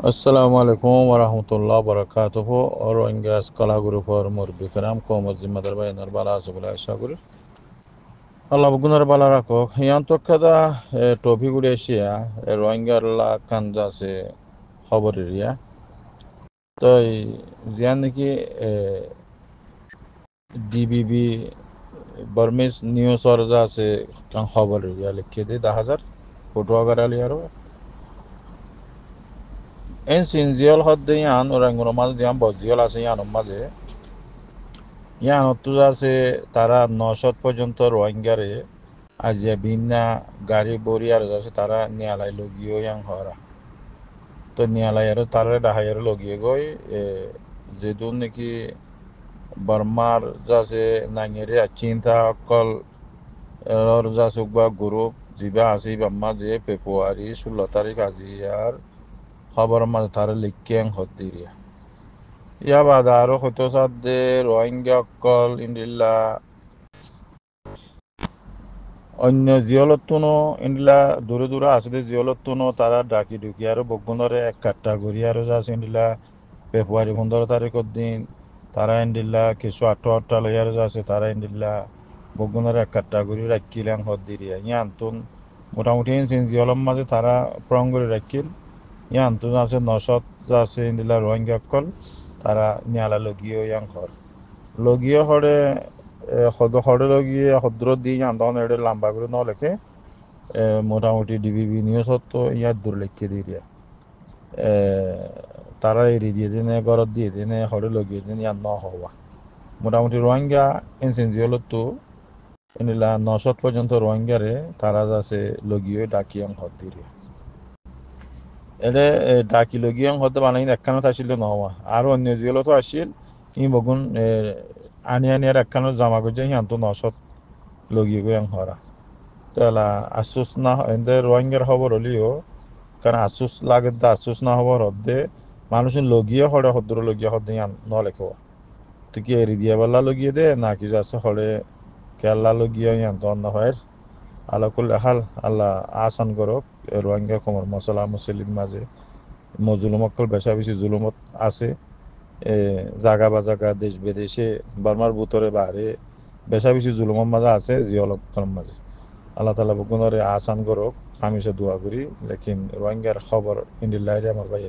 Assalamu alaikum wa rahmatullahi wa barakatuhu. Rohingya skala grupor murbikaram ko mazzimadar bayanar bala asubula ishagurir. Allah bugunar bala rako. Yan tokkada topi gudeşiya. Rohingya la kanja se haberir ya. To ziyan ki DBB Burmese News orza se kan haberir ya likhede 10,000 foto agar aliyaro. En sinziyal hadde yan orangurumaz diyan boziyal ase yan ummaze. Yani অত্যাচারে তারা 900 পর্যন্ত রোহিঙ্গারে আজ বিনা গাড়ি বরিয়ার যাচ্ছে তারা নিয়ালাই লগিও young হরা তো নিয়ালাই আর তারা ডাহাইয়ার লগিয়ে গই যেদুন নাকি বর্মার যাচ্ছে নাঙেরে চিন্তা অকল ওর যাচ্ছে বা গ্রুপ জিবা আসি বাম্মা যে ফেব্রুয়ারি 16 তারিখ আজি আর খবর মাঝে তারা লিখিয়াং হদ্দিরিয়া ইয়া বাদা আরো হতো সাথে রোহিঙ্গা অকল ইন্দিল্লা অন্য জিয়লতুনো ইন্ডিলা দূরে দূরে আসলে জিয়লতুনো তারা ডাকি ঢুকি আর বগুনরে এক ক্যাটাগরি আর আছে ইন্ডিলা ফেব্রুয়ারি 15 তারিখের দিন তারা ইন্ডিলা কিছু আঠা লইয়ার আছে তারা ইন্ডিলা বগুনরে এক ক্যাটাগরি রাখিলাম হদ্দিরিয়া ইয়ান তুন মোটামুটি জিয়লম মাঝে তারা প্রঙ্গরে রাখিল ইয়ান তুন আছে নশত আছে ইন্ডিলা রোহিঙ্গা কল তারা নিয়ালা লগিও ইয়াং ঘর লগিয়ে হরে হরে লগিয়ে হদ্র দিন আন্দোলন এটা লম্বা করে ন লেখে মোটামুটি ডিবিবি নিউজত তো ইয়াত দূর লিখে দিয়ে দিয়া তারা এড়ি দিয়ে দিনে গরত দিয়ে দিনে হরে লগিয়ে দিন ইয়াত ন হওয়া মোটামুটি রোহিঙ্গা এনসেনজিওলত তো এনিলা 900 পর্যন্ত রোহিঙ্গারে তারা যাচ্ছে লগিয়ে ডাকিয়াং হদ দিয়ে এটা ডাকি লগিয়াং হতে বানাই একখানো আসিল নহওয়া আর অন্য জিওলো তো আসিল ই বগুন আনি আনি আর একখানো জামা করছে হিয়ান তো 900 লগিয়ে গোয়াং হরা তেলা আশুস না এদের রোহিঙ্গার খবর হলিও কারণ আশুস লাগে দা আশুস না খবর হদ্দে মানুষের লগিয়ে হরে হদ্র লগিয়ে হদ্দে ইয়ান নলেখো তো কি এরি দিয়ে বেলা লগিয়ে দে নাকি যাচ্ছে হরে কেল্লা লগিয়ে ইয়ান তো অন্য হয় আল্লাহ করলে হাল আল্লাহ আসান করক রোহিঙ্গা কমর মশলা মুসলিম মাঝে মজলুম অকল বেশা বেশি জুলুমত আছে জাগা বা জাগা দেশ বিদেশে বার্মার ভিতরে বাইরে বেশা বেশি জুলুমের মাঝে আছে জিয়লক মাঝে আল্লাহ তালা বকুনরে আসান করক হামিশা দোয়া করি লেকিন রোহিঙ্গার খবর ইন্ডিল্লাহিরে আমার ভাই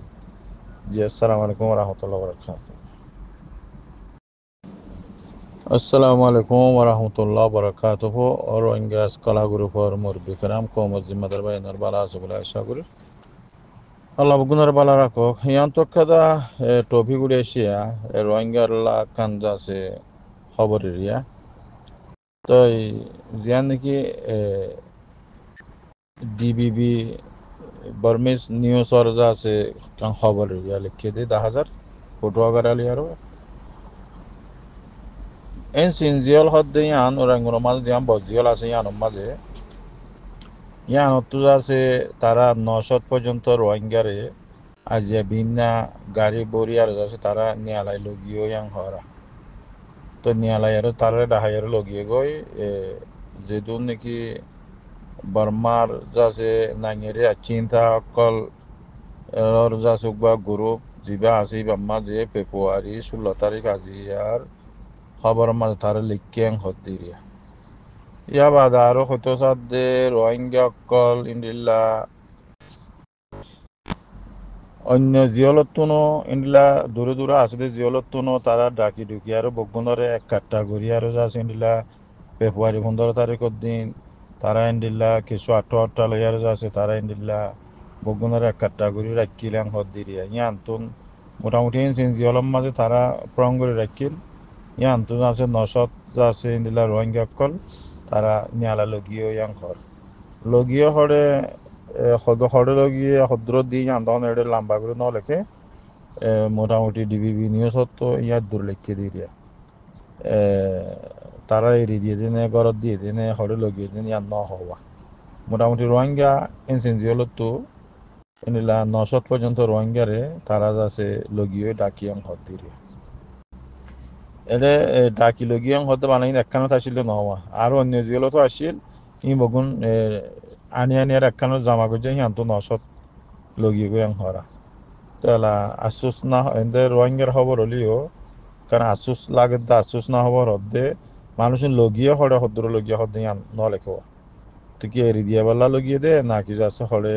জি আসসালামু আলাইকুম রহমতুল্লাহ বরকাত আসসালামু আলাইকুম রহমতুল্লাহ বরকাতুহু রোহিঙ্গা স্কলা গ্রুপর মুরব্বিকরাম কৌম জিম্মাদার বাইনার বালা আসবুল্লাহ আশা Allah bugunar bala rako. Yan tokkada topi gudeşiya. Rohingya la kanja se haberir ya. তো জিয়ান নাকি ডিবিবি বার্মিস নিউজ অরজা আছে কাং খবর ইয়া লিখে দে 10,000 ফটো আগার আলিয়ারো এন সিনজিয়াল হদ্দে ইয়ান ওরাঙ্গুর মাঝে দিয়ান বজিয়াল আছে ইয়ান মাঝে ইয়ান অত্যাচার আছে তারা 900 পর্যন্ত রোহিঙ্গারে আজ বিনা গাড়ি বরিয়ার আছে তারা নিয়ালাই লগিও ইয়াং হরা তো নিয়ালাই আর তারা ডাহাইয়ার লগিয়ে গই যেদুন নাকি বর্মার যাচ্ছে নাঙেরে চিন্তা অকল ওর যাচ্ছে বা গ্রুপ জিবা আসি বাম্মা যে ফেব্রুয়ারি 16 তারিখ আজি আর খবর মাঝে তারা লিখিয়াং হদ্দিরিয়া ইয়া বাদা আরো হতো সাথে রোহিঙ্গা অকল ইন্ডিল্লা অন্য জিয়লতুনো ইন্ডিলা দূরে দূরে আসলে জিয়লতুনো তারা ডাকি ঢুকি আর বগুনরে এক ক্যাটাগরি আর আছে ইন্ডিলা ফেব্রুয়ারি 15 তারিখের দিন তারা ইন্ডিল্লা কিছু আঠা লইয়ার আছে তারা ইন্ডিল্লা বগুনের এক ক্যাটাগরি রাখিলাম হদ্দিরিয়া ইয়ান তুন মোটামুটি জিয়লম মাঝে তারা প্রঙ্গরে রাখিল ইয়ান তুন আছে 900 আছে ইন্ডিলা রোহিঙ্গা কল তারা নিয়ালা লগিও ইয়াং ঘর লগিয়ে হরে হরে লগিয়ে হদ্র দিন আন্দোলন এটা লম্বা করে ন লেখে মোটামুটি ডিবিবি নিউজত তো ইয়াত দূর লিখে দিয়ে তারা এড়ি দিয়ে দিনে গরত দিয়ে দিনে হরে লগিয়ে দিন ইয়ান ন হওয়া মোটামুটি রোহিঙ্গা এনসেনজিওলত তো এনিলা 900 পর্যন্ত রোহিঙ্গারে তারা যাচ্ছে লগিয়ে ডাকিয়াং হদ দিয়ে এলে ডাকি লগিয়াং হতে বানাই একখানো আসিল নহওয়া আর অন্য জিগুলো তো আসিল ই বগুন আনি আনি আর একখানো জামা করছে হিয়ান তো 900 লগিয়ে গোয়াং হরা তাহলে আফসোস না এদের রোহিঙ্গার খবর হলিও কারণ আফসোস লাগে দা আফসোস না হবার হদ্দে মানুষের লগিয়ে হরে হদ্দর লগিয়ে হদ্দে নলেখো তুই কি এরি দিয়ে বেলা লগিয়ে দে না কি যাচ্ছে হরে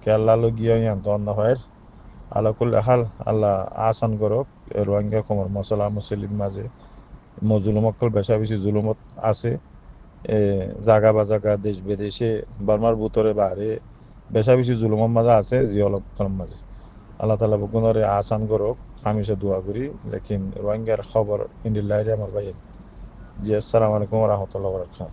কেল্লা লগিয়ে ইয়ান তো অন্য হয় আল্লাহ করলে হাল আল্লাহ আসান করক রোহিঙ্গা কমর মশলা মুসলিম মাঝে মজুলুম অকল বেশা বেশি জুলুমত আছে এ জাগা বা জাগা দেশ বিদেশে বার্মার ভিতরে বাইরে বেশা বেশি জুলুমের মাঝে আছে জিয়লক মাঝে আল্লাহ তালা বকুনরে আসান করক হামিশা দোয়া করি লেকিন রোহিঙ্গার খবর ইন্ডিল্লাহ আমার ভাই জি আসসালামু আলাইকুম রহমতুল্লাহ বরকাত